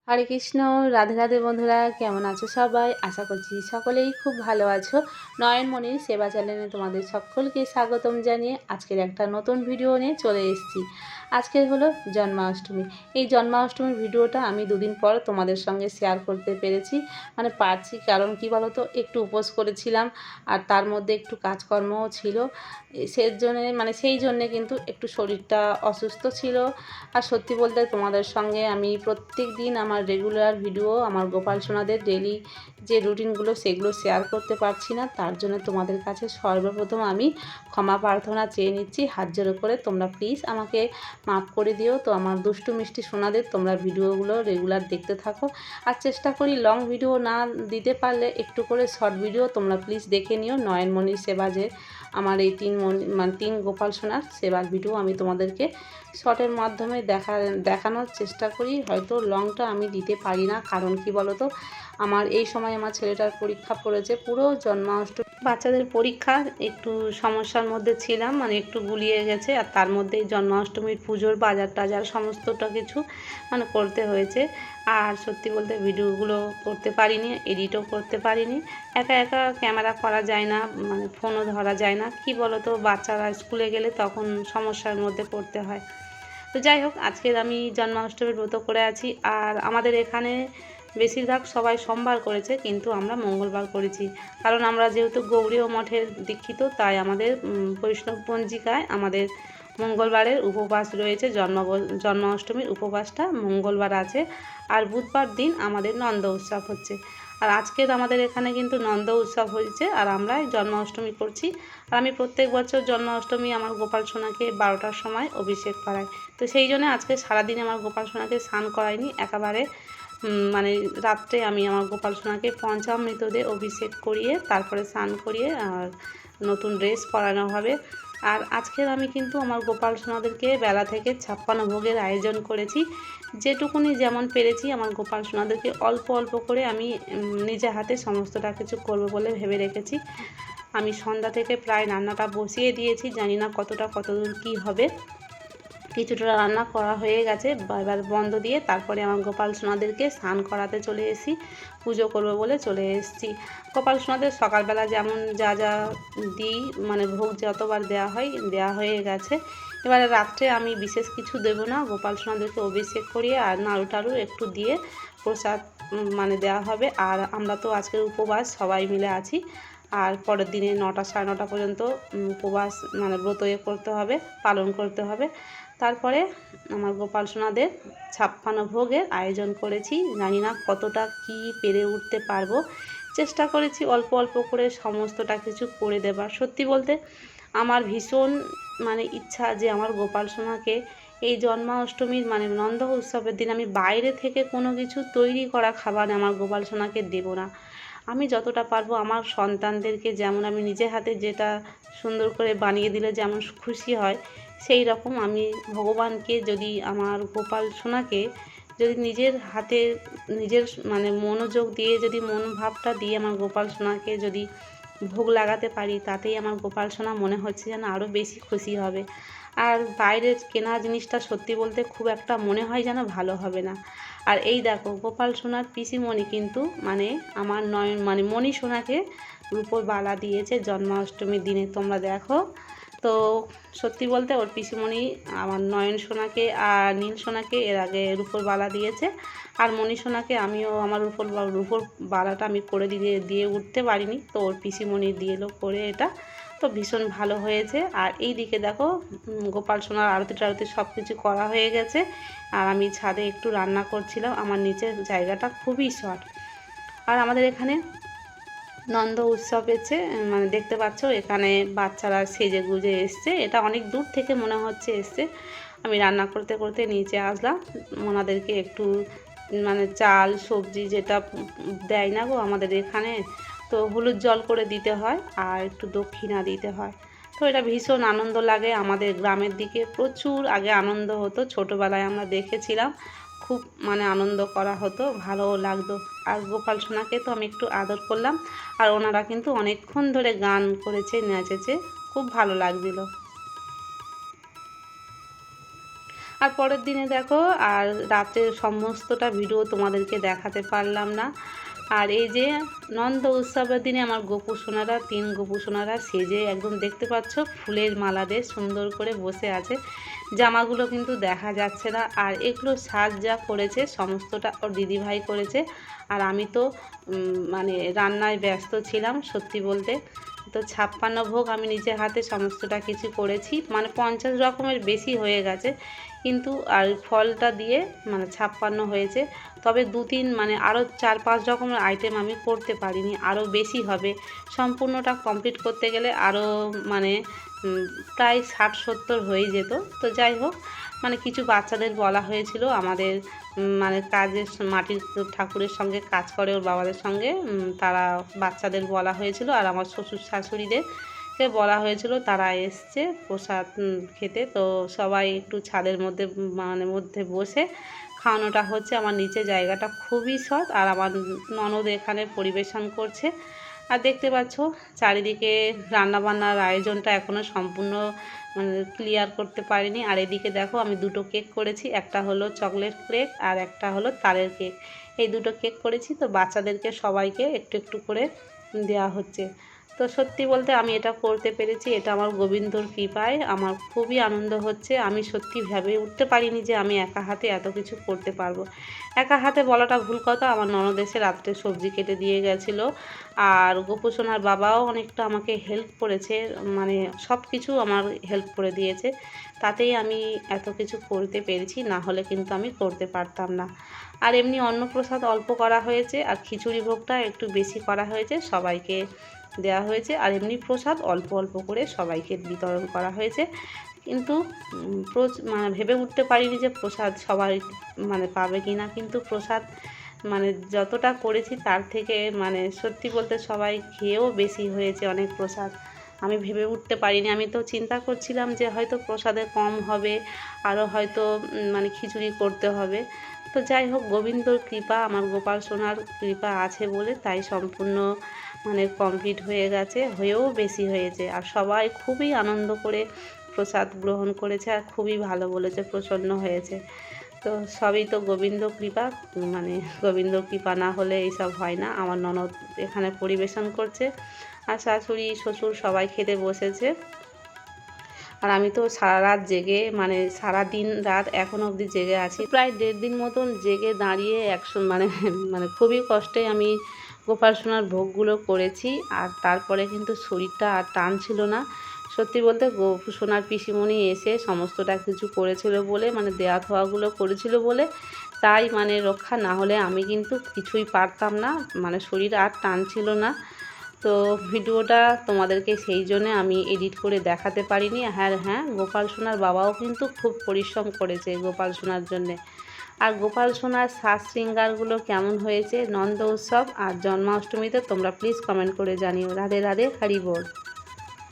হরে কৃষ্ণ। রাধে রাধে বন্ধুরা, কেমন আছো সবাই? আশা করছি সকলেই খুব ভালো আছো। নয়নমণির সেবা চ্যানেলে তোমাদের সকলকে স্বাগতম জানিয়ে আজকের একটা নতুন ভিডিও নিয়ে চলে এসেছি। আজকের হলো জন্মাষ্টমী। এই জন্মাষ্টমীর ভিডিওটা আমি দুদিন পর তোমাদের সঙ্গে শেয়ার করতে পেরেছি, পারছি। কারণ কি বলো তো, একটু উপোস করেছিলাম আর তার মধ্যে একটু কাজকর্মও ছিল। সেই জন্যে কিন্তু একটু শরীরটা অসুস্থ ছিল। আর সত্যি বলতে তোমাদের সঙ্গে আমি প্রত্যেক দিন আমার রেগুলার ভিডিও, আমার গোপাল সোনাদের ডেলি যে রুটিনগুলো সেগুলো শেয়ার করতে পারছি না। তার জন্য তোমাদের কাছে সর্বপ্রথম আমি ক্ষমা প্রার্থনা চেয়ে নিচ্ছি হাত জোড়ো করে। তোমরা প্লিজ আমাকে মাফ করে দিও। তো আমার দুষ্টু মিষ্টি সোনাদের তোমরা ভিডিওগুলো রেগুলার দেখতে থাকো। আর চেষ্টা করি লং ভিডিও না দিতে পারলে একটু করে শর্ট ভিডিও তোমরা প্লিজ দেখে নিও। নয়নমণির সেবা, যে আমার এই তিন গোপাল সোনার সেবার ভিডিও আমি তোমাদেরকে শর্টের মাধ্যমে দেখানোর চেষ্টা করি। হয়তো লংটা আমি দিতে পারি না, কারণ কি বলো তো, আমার এই সময় আমার ছেলেটার পরীক্ষা পড়েছে। পুরো জন্মাষ্টমী বাচ্চাদের পরীক্ষা, একটু সমস্যার মধ্যে ছিলাম, একটু গুলিয়ে গেছে। আর তার মধ্যেই জন্মাষ্টমীর পুজোর বাজার টাজার সমস্তটা কিছু করতে হয়েছে। আর সত্যি বলতে ভিডিওগুলো করতে পারিনি, এডিটও করতে পারিনি। একা একা ক্যামেরা করা যায় না, ফোনও ধরা যায় না। কি বলো তো, বাচ্চারা স্কুলে গেলে তখন সমস্যার মধ্যে পড়তে হয়। তো যাই হোক, আজকের আমি জন্মাষ্টমীর ব্রত করে আছি। আর আমাদের এখানে বেশিরভাগ সবাই সোমবার করেছে, কিন্তু আমরা মঙ্গলবার করেছি। কারণ আমরা যেহেতু গৌড়ীয় মঠের দীক্ষিত, তাই আমাদের বৈষ্ণব পঞ্জিকায় আমাদের মঙ্গলবারের উপবাস রয়েছে। জন্মাষ্টমীর উপবাসটা মঙ্গলবার আছে। আর বুধবার দিন আমাদের নন্দ উৎসব হচ্ছে। আর আজকের আমাদের এখানে কিন্তু নন্দ উৎসব হয়েছে, আর আমরাই জন্মাষ্টমী করছি। আর আমি প্রত্যেক বছর জন্মাষ্টমী আমার গোপাল সোনাকে 12টার সময় অভিষেক করাই। তো সেই জন্য আজকে সারাদিন আমার গোপাল সোনাকে স্নান করাইনি, একেবারে রাত্রে আমি আমার গোপাল সোনাকে পঞ্চামৃত দিয়ে অভিষেক করিয়ে তারপরে স্নান করিয়ে আর নতুন ড্রেস পরানো হবে। আর আজকের আমি কিন্তু আমার গোপাল সোনাদেরকে বেলা থেকে 56 ভোগের আয়োজন করেছি। যেটুকুনি যেমন পেরেছি আমার গোপাল সোনাদেরকে অল্প অল্প করে আমি নিজে হাতে সমস্তটা কিছু করব বলে ভেবে রেখেছি। আমি সন্ধ্যা থেকে প্রায় রান্নাটা বসিয়ে দিয়েছি, জানি না কতদূর কী হবে। কিছুটা রান্না করা হয়ে গেছে, এবার বন্ধ দিয়ে তারপরে আমার গোপাল সোনাদেরকে স্নান করাতে চলে এসেছি। পুজো করবো বলে চলে এসেছি। গোপাল সোনাদের সকালবেলা যেমন যা যা দিই, ভোগ যতবার দেওয়া হয়ে গেছে। এবারে রাত্রে আমি বিশেষ কিছু দেবো না, গোপাল সোনাদেরকে অভিষেক করিয়ে আর নাড়ু টাড়ু একটু দিয়ে প্রসাদ দেওয়া হবে। আর আমরা তো আজকের উপবাস সবাই মিলে আছি। আর পরের দিনে 9টা সাড়ে 9টা পর্যন্ত উপবাস ব্রত করতে হবে, পালন করতে হবে। তারপরে আমার গোপাল সোনাদের 56 ভোগের আয়োজন করেছি। জানি না কতটা কি পেরে উঠতে পারবো। চেষ্টা করেছি অল্প অল্প করে সমস্তটা কিছু করে দেবার। সত্যি বলতে আমার ভীষণ ইচ্ছা যে আমার গোপাল সোনাকে এই জন্মাষ্টমীর নন্দ উৎসবের দিন আমি বাইরে থেকে কোনো কিছু তৈরি করা খাবার আমার গোপাল সোনাকে দেব না। আমি যতটা পারবো আমার সন্তানদেরকে, যেমন আমি নিজের হাতে যেটা সুন্দর করে বানিয়ে দিলে যেমন খুশি হয়, সেই রকম আমি ভগবানকে, যদি আমার গোপাল সোনাকে যদি নিজের হাতে নিজের মনোযোগ দিয়ে, যদি মনোভাবটা দিয়ে আমার গোপাল সোনাকে যদি ভোগ লাগাতে পারি, তাতেই আমার গোপাল সোনা মনে হচ্ছে যেন আরও বেশি খুশি হবে। আর বাইরের কেনা জিনিসটা সত্যি বলতে খুব একটা মনে হয় যেন ভালো হবে না। আর এই দেখো, গোপাল সোনার পিসিমণি কিন্তু আমার মণি সোনাকে রূপোর বালা দিয়েছে জন্মাষ্টমীর দিনে, তোমরা দেখো। তো সত্যি বলতে ওর পিসিমণি আমার নয়ন সোনাকে আর নীল সোনাকে এর আগে রূপোর বালা দিয়েছে। আর মণি সোনাকে আমিও আমার রূপোর বালাটা আমি করে দিয়ে উঠতে পারিনি, তো ওর পিসিমণি দিয়ে এলো করে এটা। তো ভীষণ ভালো হয়েছে। আর এই দিকে দেখো, গোপাল সোনার আরতি টারতি সব কিছু করা হয়ে গেছে। আর আমি ছাদে একটু রান্না করছিলাম, আমার নিচের জায়গাটা খুবই শর্ট। আর আমাদের এখানে নন্দ উৎসব হচ্ছে, দেখতে পাচ্ছ এখানে বাচ্চারা সেজে গুজে এসছে। এটা অনেক দূর থেকে মনে হচ্ছে এসছে। আমি রান্না করতে করতে নিচে আসলাম, ওনাদেরকে একটু চাল সবজি যেটা দেয় না গো আমাদের এখানে, তো হলুদ জল করে দিতে হয় আর একটু দক্ষিণা দিতে হয়। তো এটা ভীষণ আনন্দ লাগে। আমাদের গ্রামের দিকে প্রচুর আগে আনন্দ হতো, ছোটোবেলায় আমরা দেখেছিলাম, খুব আনন্দ করা হতো, ভালোও লাগতো। আর গোপাল সোনাকে তো আমি একটু আদর করলাম। আর ওনারা কিন্তু অনেকক্ষণ ধরে গান করেছে, নেচেছে, খুব ভালো লাগছিল। আর পরের দিনে দেখো, আর রাতের সমস্তটা ভিডিও তোমাদেরকে দেখাতে পারলাম না। আর এই যে নন্দ উৎসবের দিনে আমার গোপু সোনারা, 3 গোপু সোনারা সেজে একদম দেখতে পাচ্ছ ফুলের মালা দিয়ে সুন্দর করে বসে আছে। জামাগুলো কিন্তু দেখা যাচ্ছে না। আর এগুলো সাজ যা করেছে সমস্তটা ওর দিদিভাই করেছে। আর আমি তো মানে রান্নায় ব্যস্ত ছিলাম সত্যি বলতে। তো 56 ভোগ আমি নিজের হাতে সমস্তটা কিছু করেছি, মানে 50 রকমের বেশি হয়ে গেছে কিন্তু। আর ফলটা দিয়ে মানে 56 হয়েছে। তবে 2-3 মানে আরও 4-5 রকমের আইটেম আমি করতে পারিনি, আরও বেশি হবে। সম্পূর্ণটা কমপ্লিট করতে গেলে আরও মানে প্রায় 60-70 হয়ে যেত। তো যাই হোক, মানে কিছু বাচ্চাদের বলা হয়েছিল আমাদের মানে কাজের মাটির ঠাকুরের সঙ্গে কাজ করে ওর বাবাদের সঙ্গে, তারা বাচ্চাদের বলা হয়েছিল। আর আমার শ্বশুর শাশুড়িদেরকে বলা হয়েছিল, তারা এসছে প্রসাদ খেতে। তো সবাই একটু ছাদের মধ্যে মানে মধ্যে বসে খাওয়ানোটা হচ্ছে। আমার নিচে জায়গাটা খুবই শর্ট, আর আমার ননদ এখানে পরিবেশন করছে। আর দেখতে পাচ্ছ চারিদিকে রান্নাবান্নার আয়োজনটা এখনও সম্পূর্ণ মানে ক্লিয়ার করতে পারিনি। আর এদিকে দেখো আমি 2টো কেক করেছি, একটা হলো চকলেট কেক আর একটা হলো তালের কেক। এই 2টো কেক করেছি, তো বাচ্চাদেরকে সবাইকে একটু একটু করে দেওয়া হচ্ছে। তো সত্যি বলতে আমি এটা করতে পেরেছি, এটা আমার গোবিন্দর কৃপায়। আমার খুবই আনন্দ হচ্ছে। আমি সত্যি ভেবে উঠতে পারিনি যে আমি একা হাতে এত কিছু করতে পারবো। একা হাতে বলাটা ভুল কথা, আমার ননদ এসে রাত্রে সবজি কেটে দিয়ে গেছিলো। আর গোপু সোনার বাবাও অনেকটা আমাকে হেল্প করেছে, মানে সব কিছু আমার হেল্প করে দিয়েছে। তাতেই আমি এত কিছু করতে পেরেছি, না হলে কিন্তু আমি করতে পারতাম না। আর এমনি অন্নপ্রসাদ অল্প করা হয়েছে, আর খিচুড়ি ভোগটা একটু বেশি করা হয়েছে, সবাইকে দেওয়া হয়েছে। আর এমনি প্রসাদ অল্প অল্প করে সবাইকে বিতরণ করা হয়েছে। কিন্তু মানে ভেবে উঠতে পারিনি যে প্রসাদ সবাই মানে পাবে কি না। কিন্তু প্রসাদ মানে যতটা করেছি তার থেকে মানে সত্যি বলতে সবাই খেয়েও বেশি হয়েছে অনেক প্রসাদ। আমি ভেবে উঠতে পারিনি। আমি তো চিন্তা করছিলাম যে হয়তো প্রসাদে কম হবে, আরও হয়তো মানে খিচুড়ি করতে হবে। তো যাই হোক, গোবিন্দর কৃপা, আমার গোপাল সোনার কৃপা আছে বলে তাই সম্পূর্ণ মানে কমপ্লিট হয়ে গেছে, হয়েও বেশি হয়েছে। আর সবাই খুবই আনন্দ করে প্রসাদ গ্রহণ করেছে, আর খুবই ভালো বলেছে, প্রসন্ন হয়েছে। তো সবই তো গোবিন্দ কৃপা, মানে গোবিন্দ কৃপা না হলে এইসব হয় না। আমার ননদ এখানে পরিবেশন করছে, আর শাশুড়ি শ্বশুর সবাই খেতে বসেছে। আর আমি তো সারা রাত জেগে মানে সারা দিন রাত এখনও অবধি জেগে আছি, প্রায় 1.5 দিন মতন জেগে দাঁড়িয়ে মানে মানে খুবই কষ্টে আমি গোপাল সোনার ভোগগুলো করেছি। আর তারপরে কিন্তু শরীরটা আর টান ছিল না। সত্যি বলতে গোপু সোনার পিসিমণি এসে সমস্তটা কিছু করেছিল বলে, মানে দেয়া থোয়াগুলো করেছিল বলে তাই মানে রক্ষা, না হলে আমি কিন্তু কিছুই পারতাম না, মানে শরীর আর টান ছিল না। তো ভিডিওটা তোমাদেরকে সেই জন্যে আমি এডিট করে দেখাতে পারিনি। হ্যাঁ, গোপাল সোনার বাবাও কিন্তু খুব পরিশ্রম করেছে গোপাল সোনার জন্যে। আর গোপাল সোনার সাজ শৃঙ্গারগুলো কেমন হয়েছে নন্দ উৎসব আর জন্মাষ্টমীতে তোমরা প্লিজ কমেন্ট করে জানিও। রাধে রাধে, হরি বল।